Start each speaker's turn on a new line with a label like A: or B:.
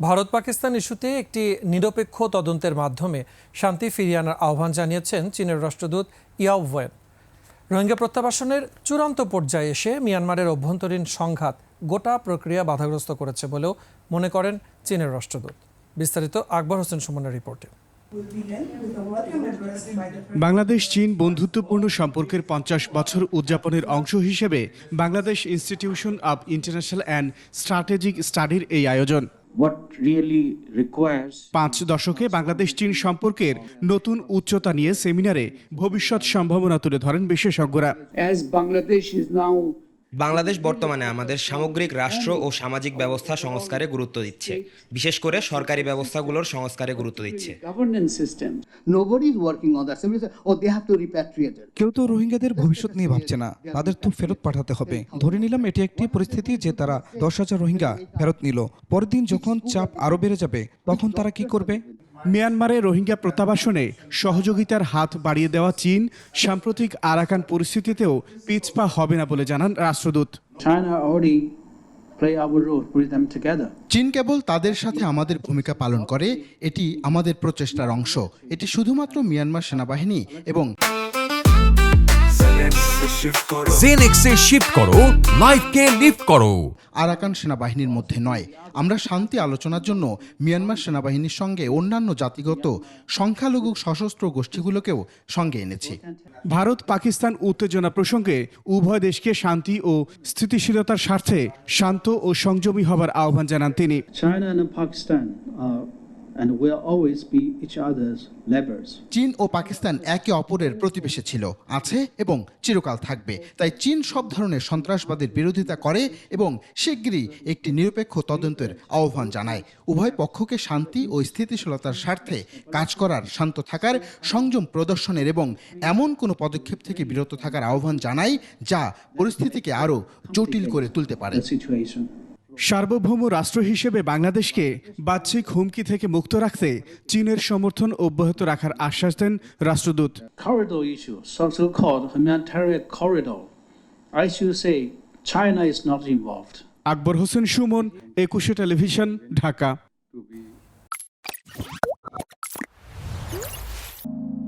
A: ভারত পাকিস্তান ইস্যুতে একটি নিরপেক্ষ তদন্তের মাধ্যমে শান্তি ফিরিয়ে আনার আহ্বান জানিয়েছেন চীনের রাষ্ট্রদূত ইয়াও ওয়েন। রোহিঙ্গা প্রত্যাবাসনের চূড়ান্ত পর্যায়ে এসে মিয়ানমারের অভ্যন্তরীণ সংঘাত গোটা প্রক্রিয়া বাধাগ্রস্ত করেছে বলেও মনে করেন চীনের রাষ্ট্রদূত। বিস্তারিত আকবর হোসেন সুমনের রিপোর্টে।
B: বাংলাদেশ চীন বন্ধুত্বপূর্ণ সম্পর্কের ৫০ বছর উদযাপনের অংশ হিসেবে Bangladesh institution of international and strategic স্টাডির এই আয়োজন। ৫ দশকে বাংলাদেশ চীন সম্পর্কের নতুন উচ্চতা নিয়ে সেমিনারে ভবিষ্যৎ সম্ভাবনা তুলে ধরেন বিশেষজ্ঞরা।
C: বাংলাদেশ বর্তমানে আমাদের সামগ্রিক রাষ্ট্র ও সামাজিক ব্যবস্থা সংস্কারে গুরুত্ব দিচ্ছে, বিশেষ করে সরকারি ব্যবস্থাগুলোর সংস্কারে গুরুত্ব দিচ্ছে।
D: কেউ তো রোহিঙ্গাদের ভবিষ্যৎ নিয়ে ভাবছে না, তাদের তো ফেরত পাঠাতে হবে। ধরে নিলাম এটি একটি পরিস্থিতি যে তারা ১০,০০০ রোহিঙ্গা ফেরত নিল, পরের দিন যখন চাপ আরো বেড়ে যাবে তখন তারা কি করবে?
B: মিয়ানমারে রোহিঙ্গা প্রত্যাবাসনে সহযোগিতার হাত বাড়িয়ে দেওয়া চীন সাম্প্রতিক আরাকান পরিস্থিতিতেও পিছপা হবে না বলে জানান রাষ্ট্রদূত।
E: চীন কেবল তাদের সাথে আমাদের ভূমিকা পালন করে, এটি আমাদের প্রচেষ্টার অংশ। এটি শুধুমাত্র মিয়ানমার সেনাবাহিনী এবং
F: জেনেক্সে শিফট করো, লাইফকে লিফট করো।
E: আরাকান সেনাবাহিনীর মধ্যে নয়। আমরা শান্তি আলোচনার জন্য মিয়ানমার সেনাবাহিনীর সঙ্গে অন্যান্য জাতিগত সংখ্যালঘু সশস্ত্র গোষ্ঠীগুলোকেও সঙ্গে এনেছি।
B: ভারত পাকিস্তান উত্তেজনা প্রসঙ্গে উভয় দেশকে শান্তি ও স্থিতিশীলতার স্বার্থে শান্ত ও সংযমী হবার আহ্বান জানান তিনি।
E: চীন ও পাকিস্তান একে অপরের প্রতিবেশী ছিল, আছে এবং চিরকাল থাকবে। তাই চীন সব ধরনের সন্ত্রাসবাদের বিরোধিতা করে এবং শিগগিরই একটি নিরপেক্ষ তদন্তের আহ্বান জানায়। উভয় পক্ষকে শান্তি ও স্থিতিশীলতার স্বার্থে কাজ করার, শান্ত থাকার, সংযম প্রদর্শনের এবং এমন কোনো পদক্ষেপ থেকে বিরত থাকার আহ্বান জানায় যা পরিস্থিতিকে আরও জটিল করে তুলতে পারে।
B: সার্বভৌম রাষ্ট্র হিসেবে বাংলাদেশকে বাহ্যিক হুমকি থেকে মুক্ত রাখতে চীনের সমর্থন অব্যাহত রাখার আশ্বাস দেন রাষ্ট্রদূত। আকবর হোসেন সুমন, ২১ টেলিভিশন, ঢাকা।